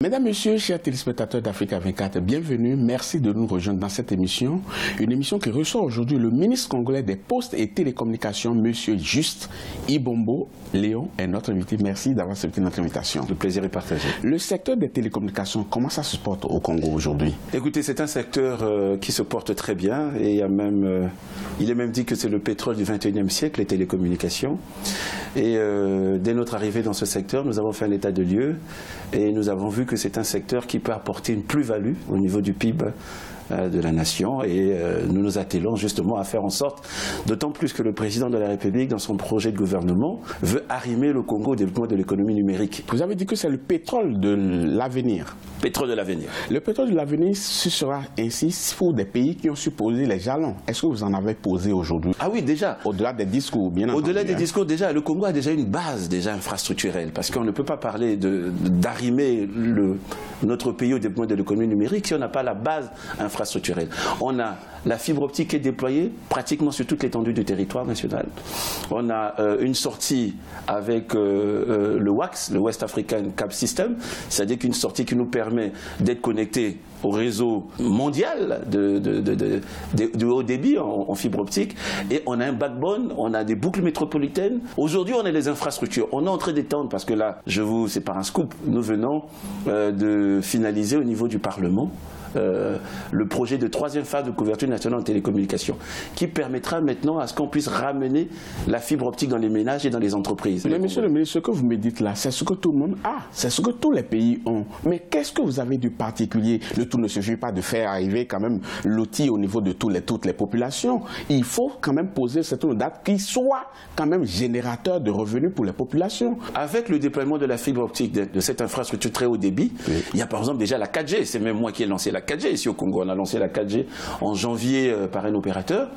Mesdames, Messieurs, chers téléspectateurs d'Africa 24, bienvenue. Merci de nous rejoindre dans cette émission. Une émission qui reçoit aujourd'hui le ministre congolais des Postes et Télécommunications, Monsieur Juste Ibombo Léon, est notre invité. Merci d'avoir accepté notre invitation. Le plaisir est partagé. Le secteur des télécommunications, comment ça se porte au Congo aujourd'hui? Écoutez, c'est un secteur qui se porte très bien et il est même dit que c'est le pétrole du 21e siècle, les télécommunications. Et dès notre arrivée dans ce secteur, nous avons fait un état de lieu et nous avons vu que c'est un secteur qui peut apporter une plus-value au niveau du PIB de la nation et nous nous attelons justement à faire en sorte, d'autant plus que le président de la République, dans son projet de gouvernement, veut arrimer le Congo au développement de l'économie numérique. Vous avez dit que c'est le pétrole de l'avenir. Pétrole de l'avenir. Le pétrole de l'avenir, ce sera ainsi pour des pays qui ont su poser les jalons. Est-ce que vous en avez posé aujourd'hui? Ah oui, déjà. Au-delà des discours, bien entendu. Au-delà des discours, déjà, le Congo a déjà une base infrastructurelle, parce qu'on ne peut pas parler d'arrimer notre pays au développement de l'économie numérique si on n'a pas la base infrastructurelle. On a la fibre optique qui est déployée pratiquement sur toute l'étendue du territoire national. On a une sortie avec le WACS, le West African Cable System, c'est-à-dire qu'une sortie qui nous permet d'être connectés au réseau mondial de haut débit en fibre optique. Et on a un backbone, on a des boucles métropolitaines. Aujourd'hui, on a les infrastructures. On est en train d'étendre, parce que là, c'est par un scoop, nous venons de finaliser au niveau du Parlement le projet de 3e phase de couverture nationale en télécommunications, qui permettra maintenant à ce qu'on puisse ramener la fibre optique dans les ménages et dans les entreprises. Mais monsieur le ministre, ce que vous me dites là, c'est ce que tout le monde a, c'est ce que tous les pays ont. Mais qu'est-ce que vous avez du particulier? Le tout ne suffit pas de faire arriver quand même l'outil au niveau de toutes les populations. Il faut quand même poser cette date qui soit quand même générateur de revenus pour les populations. Avec le déploiement de la fibre optique, de cette infrastructure très haut débit, oui. Il y a par exemple déjà la 4G, c'est même moi qui ai lancé la 4G ici au Congo. On a lancé la 4G en janvier par un opérateur.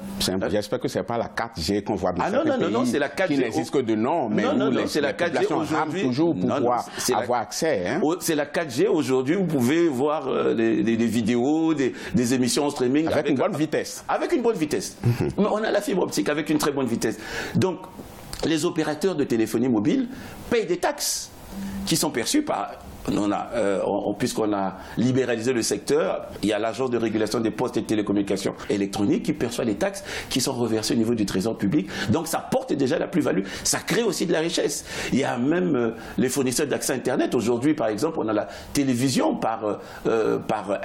J'espère que ce n'est pas la 4G qu'on voit dans certains pays non, c'est la 4G qui n'existe que de nom, mais non, c'est la 4G aujourd'hui. Toujours pouvoir avoir accès. Hein. C'est la 4G aujourd'hui. Vous pouvez voir des vidéos, des émissions en streaming avec une bonne vitesse. Avec une bonne vitesse. Mais on a la fibre optique avec une très bonne vitesse. Donc, les opérateurs de téléphonie mobile payent des taxes qui sont perçues par... puisqu'on a libéralisé le secteur, il y a l'agence de régulation des postes et de télécommunications électroniques qui perçoit les taxes qui sont reversées au niveau du trésor public. Donc ça porte déjà la plus-value. Ça crée aussi de la richesse. Il y a même les fournisseurs d'accès Internet. Aujourd'hui, par exemple, on a la télévision par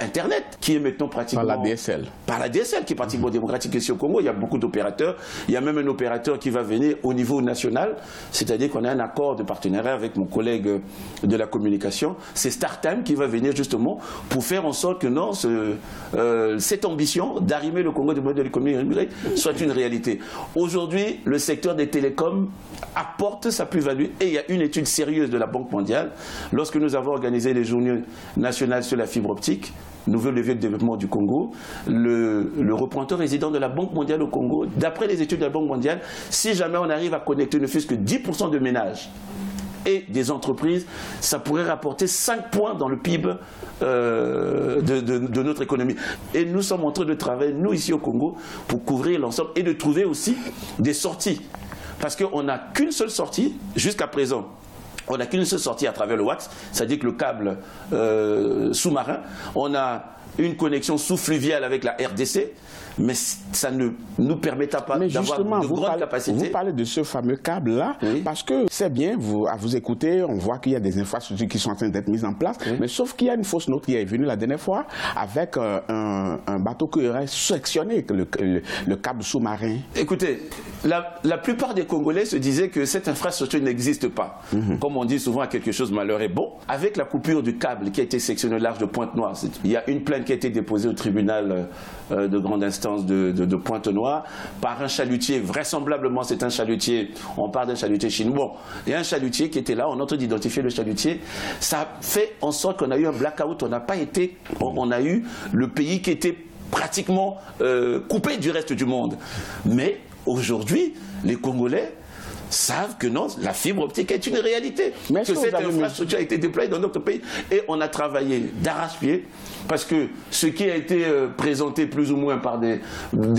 Internet qui est maintenant pratiquement... Par la DSL. Par la DSL qui est pratiquement démocratique ici au Congo. Il y a beaucoup d'opérateurs. Il y a même un opérateur qui va venir au niveau national. C'est-à-dire qu'on a un accord de partenariat avec mon collègue de la communication. C'est StarTime qui va venir justement pour faire en sorte que cette ambition d'arrimer le Congo du modèle de l'économie numérique soit une réalité. Aujourd'hui, le secteur des télécoms apporte sa plus-value et il y a une étude sérieuse de la Banque mondiale. Lorsque nous avons organisé les journées nationales sur la fibre optique, nouveau levier de développement du Congo, le représentant résident de la Banque mondiale au Congo, d'après les études de la Banque mondiale, si jamais on arrive à connecter ne fût-ce que 10% de ménages et des entreprises, ça pourrait rapporter 5 points dans le PIB de notre économie. Et nous sommes en train de travailler, nous ici au Congo, pour couvrir l'ensemble et de trouver aussi des sorties. Parce qu'on n'a qu'une seule sortie jusqu'à présent. On n'a qu'une seule sortie à travers le WACS, c'est-à-dire que le câble sous-marin. On a une connexion sous-fluviale avec la RDC, mais ça ne nous permettra pas d'avoir de grandes capacités. Vous parlez de ce fameux câble-là, oui. Parce que c'est bien, à vous écouter, on voit qu'il y a des infrastructures qui sont en train d'être mises en place, oui. Mais sauf qu'il y a une fausse note qui est venue la dernière fois avec un bateau qui aurait sectionné le câble sous-marin. Écoutez, la plupart des Congolais se disaient que cette infrastructure n'existe pas. Comme on dit souvent, quelque chose malheur est bon. Avec la coupure du câble qui a été sectionné au large de Pointe-Noire, il y a une plainte qui a été déposée au tribunal de grande instance de Pointe-Noire par un chalutier. Vraisemblablement, c'est un chalutier, on parle d'un chalutier chinois. Bon, il y a un chalutier qui était là, on a en train d'identifier le chalutier. Ça fait en sorte qu'on a eu un blackout, on a eu le pays qui était pratiquement coupé du reste du monde. Mais aujourd'hui, les Congolais savent que non, la fibre optique est une réalité. Mais que cette infrastructure a été déployée dans notre pays. Et on a travaillé d'arrache-pied parce que ce qui a été présenté plus ou moins par des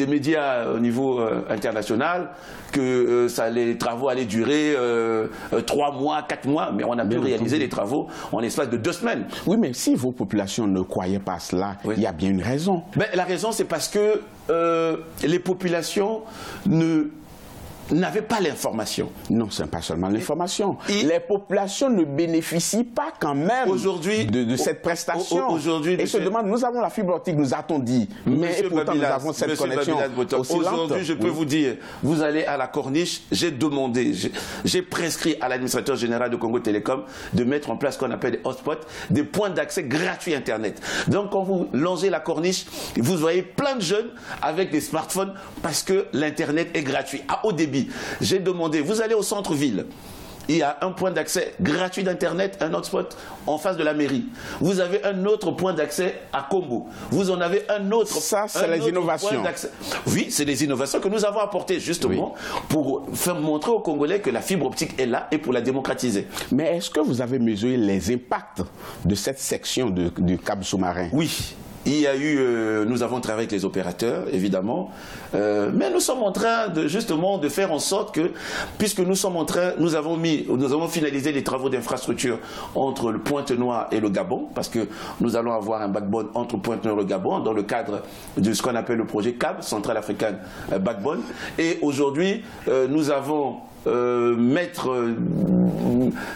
médias au niveau international, que les travaux allaient durer 3 mois, 4 mois, mais on a pu réaliser les travaux en l'espace de 2 semaines. Oui, mais si vos populations ne croyaient pas cela, il y a bien une raison. Ben, la raison, c'est parce que les populations n'avaient pas l'information. Non, ce n'est pas seulement l'information. Les populations ne bénéficient pas quand même de cette prestation. Et se demandent, nous avons la fibre optique, nous a-t-on dit, mais pourtant nous avons cette connexion aussi lente. Aujourd'hui, je peux vous dire, vous allez à la Corniche, j'ai demandé, j'ai prescrit à l'administrateur général de Congo Télécom de mettre en place ce qu'on appelle des hotspots, des points d'accès gratuits Internet. Donc quand vous longez la Corniche, vous voyez plein de jeunes avec des smartphones parce que l'Internet est gratuit, à haut débit. J'ai demandé, vous allez au centre-ville, il y a un point d'accès gratuit d'Internet, un hotspot en face de la mairie. Vous avez un autre point d'accès à Combo. Vous en avez un autre. Ça, c'est les innovations. Oui, c'est les innovations que nous avons apportées justement pour faire montrer aux Congolais que la fibre optique est là et pour la démocratiser. Mais est-ce que vous avez mesuré les impacts de cette section du câble sous-marin? Oui. Il y a eu, nous avons travaillé avec les opérateurs, évidemment, mais nous sommes en train justement de faire en sorte que, puisque nous avons finalisé les travaux d'infrastructure entre le Pointe-Noire et le Gabon, parce que nous allons avoir un backbone entre Pointe-Noire et le Gabon, dans le cadre de ce qu'on appelle le projet CAB, Central African Backbone. Et aujourd'hui, nous avons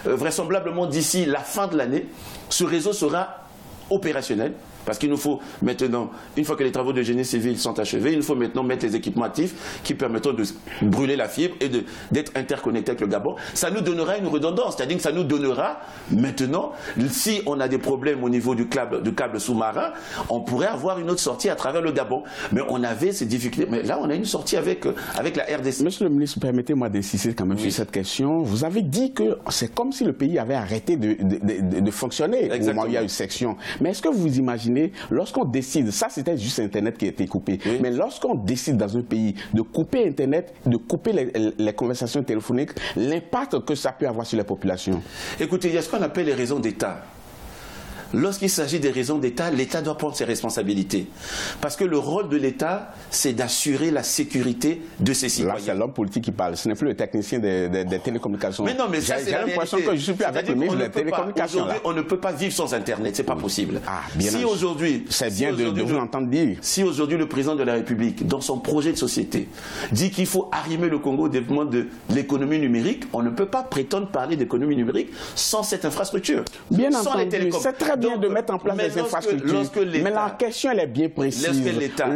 vraisemblablement d'ici la fin de l'année, ce réseau sera opérationnel. Parce qu'il nous faut maintenant, une fois que les travaux de génie civil sont achevés, il nous faut maintenant mettre les équipements actifs qui permettront de brûler la fibre et d'être interconnectés avec le Gabon. Ça nous donnera une redondance, c'est-à-dire que ça nous donnera maintenant, si on a des problèmes au niveau du câble sous-marin, on pourrait avoir une autre sortie à travers le Gabon. Mais on avait ces difficultés. Mais là, on a une sortie avec la RDC. Monsieur le ministre, permettez-moi d'insister quand même sur cette question. Vous avez dit que c'est comme si le pays avait arrêté de fonctionner au moment où il y a une section. Mais est-ce que vous imaginez, lorsqu'on décide, ça c'était juste Internet qui a été coupé, mais lorsqu'on décide dans un pays de couper Internet, de couper les conversations téléphoniques, l'impact que ça peut avoir sur les populations? Écoutez, il y a ce qu'on appelle les raisons d'État. Lorsqu'il s'agit des raisons d'État, l'État doit prendre ses responsabilités. Parce que le rôle de l'État, c'est d'assurer la sécurité de ses citoyens. Là, c'est l'homme politique qui parle, ce n'est plus le technicien des télécommunications. Mais non, mais ça, j'ai l'impression que je ne suis plus avec le ministre des télécommunications. Aujourd'hui, on ne peut pas vivre sans Internet, c'est pas possible. Ah, bien si aujourd'hui, c'est bien de vous entendre dire. Si aujourd'hui le président de la République, dans son projet de société, dit qu'il faut arrimer le Congo au développement de l'économie numérique, on ne peut pas prétendre parler d'économie numérique sans cette infrastructure. Bien entendu, c'est très bien de mettre en place des infrastructures. Mais la question, elle est bien précise.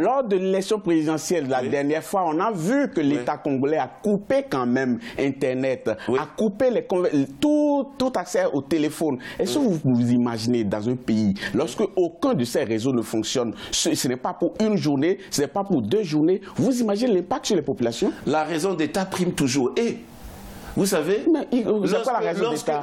Lors de l'élection présidentielle, la dernière fois, on a vu que l'État congolais a coupé quand même Internet, a coupé tout accès au téléphone. Est-ce que vous imaginez dans un pays, lorsque aucun de ces réseaux ne fonctionne, ce n'est pas pour une journée, ce n'est pas pour 2 journées, vous imaginez l'impact sur les populations? La raison d'État prime toujours. Et vous savez,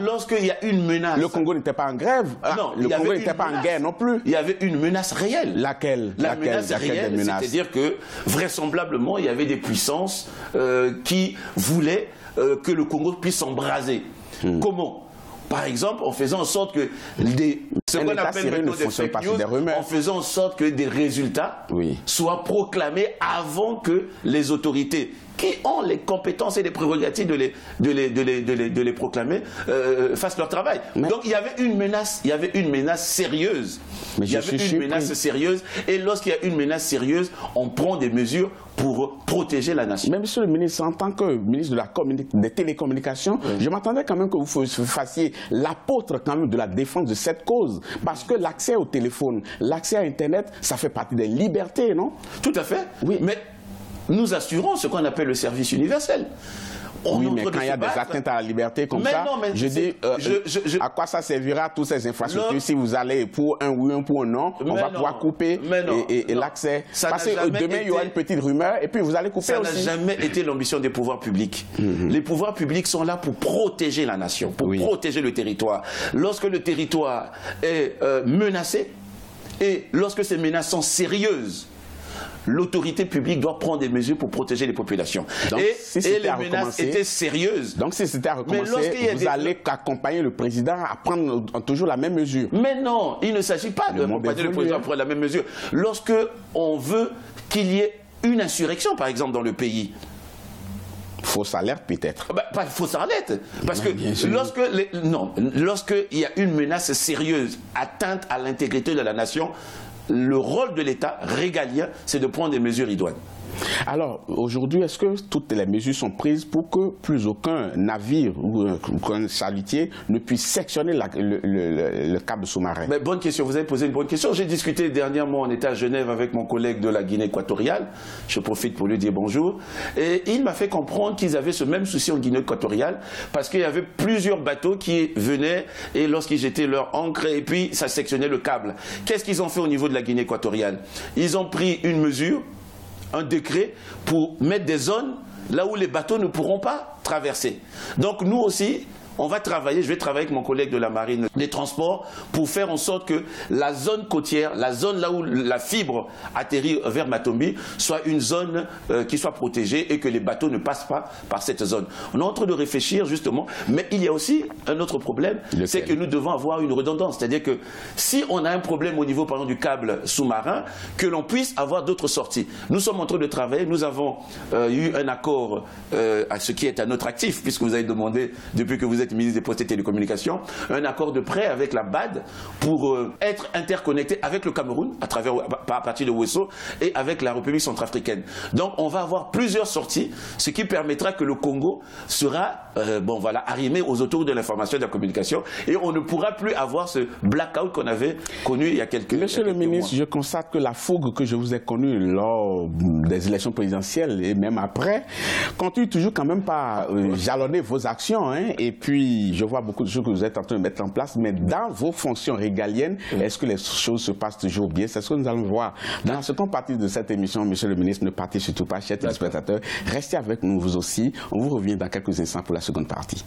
lorsqu'il y a une menace... Le Congo n'était pas en grève. Non, le Congo n'était pas en guerre non plus. Il y avait une menace réelle. Laquelle? La menace réelle, c'est-à-dire que vraisemblablement, il y avait des puissances qui voulaient que le Congo puisse s'embraser. Comment? Par exemple, en faisant en sorte que ce qu'on appelle maintenant des fake news, en faisant en sorte que des résultats soient proclamés avant que les autorités qui ont les compétences et les prérogatives de les proclamer fassent leur travail. Donc il y avait une menace sérieuse. Et lorsqu'il y a une menace sérieuse, on prend des mesures pour protéger la nation. Mais monsieur le ministre, en tant que ministre des télécommunications, je m'attendais quand même que vous fassiez l'apôtre quand même de la défense de cette cause. Parce que l'accès au téléphone, l'accès à Internet, ça fait partie des libertés, non? Tout à fait. Oui. Mais nous assurons ce qu'on appelle le service universel. Oui, mais quand il y a des atteintes à la liberté comme ça, je dis, à quoi ça servira toutes ces infrastructures si vous allez pour un oui, pour un non, on va pouvoir couper l'accès. Parce que demain, il y aura une petite rumeur et puis vous allez couper aussi. Ça n'a jamais été l'ambition des pouvoirs publics. Les pouvoirs publics sont là pour protéger la nation, pour protéger le territoire. Lorsque le territoire est menacé et lorsque ces menaces sont sérieuses, l'autorité publique doit prendre des mesures pour protéger les populations. Donc, et les menaces étaient sérieuses. Donc si c'était à recommencer, vous allez accompagner le président à prendre toujours la même mesure. Mais non, il ne s'agit pas d'accompagner le président à prendre la même mesure. Lorsque on veut qu'il y ait une insurrection, par exemple, dans le pays, fausse alerte peut-être. Pas fausse alerte. Parce que lorsqu'il y a une menace sérieuse, atteinte à l'intégrité de la nation, le rôle de l'État régalien, c'est de prendre des mesures idoines. Alors, aujourd'hui, est-ce que toutes les mesures sont prises pour que plus aucun navire ou un chalutier ne puisse sectionner le câble sous-marin? Bonne question, vous avez posé une bonne question. J'ai discuté dernièrement, on était à Genève avec mon collègue de la Guinée équatoriale, je profite pour lui dire bonjour, et il m'a fait comprendre qu'ils avaient ce même souci en Guinée équatoriale, parce qu'il y avait plusieurs bateaux qui venaient, et lorsqu'ils jetaient leur ancre, et puis ça sectionnait le câble. Qu'est-ce qu'ils ont fait au niveau de la Guinée équatoriale? Ils ont pris une mesure, un décret pour mettre des zones là où les bateaux ne pourront pas traverser. Donc nous aussi, on va travailler, je vais travailler avec mon collègue de la marine des transports pour faire en sorte que la zone côtière, la zone là où la fibre atterrit vers Matombi, soit une zone qui soit protégée et que les bateaux ne passent pas par cette zone. On est en train de réfléchir justement, mais il y a aussi un autre problème, c'est que nous devons avoir une redondance. C'est-à-dire que si on a un problème au niveau par exemple, du câble sous-marin, que l'on puisse avoir d'autres sorties. Nous sommes en train de travailler, nous avons eu un accord à ce qui est à notre actif, puisque vous avez demandé, depuis que vous êtes ministre des Postes et Télécommunications, un accord de prêt avec la BAD pour être interconnecté avec le Cameroun à partir de Ouesso et avec la République centrafricaine. Donc on va avoir plusieurs sorties, ce qui permettra que le Congo sera arrimé aux autoroutes de l'information et de la communication et on ne pourra plus avoir ce blackout qu'on avait connu il y a quelques mois. Monsieur le ministre, je constate que la fougue que je vous ai connue lors des élections présidentielles et même après continue toujours quand même par jalonner vos actions, hein, et puis je vois beaucoup de choses que vous êtes en train de mettre en place, mais dans vos fonctions régaliennes, est-ce que les choses se passent toujours bien? C'est ce que nous allons voir dans la seconde partie de cette émission. Monsieur le ministre, ne partez surtout pas, chers téléspectateurs. Restez avec nous, vous aussi. On vous revient dans quelques instants pour la seconde partie.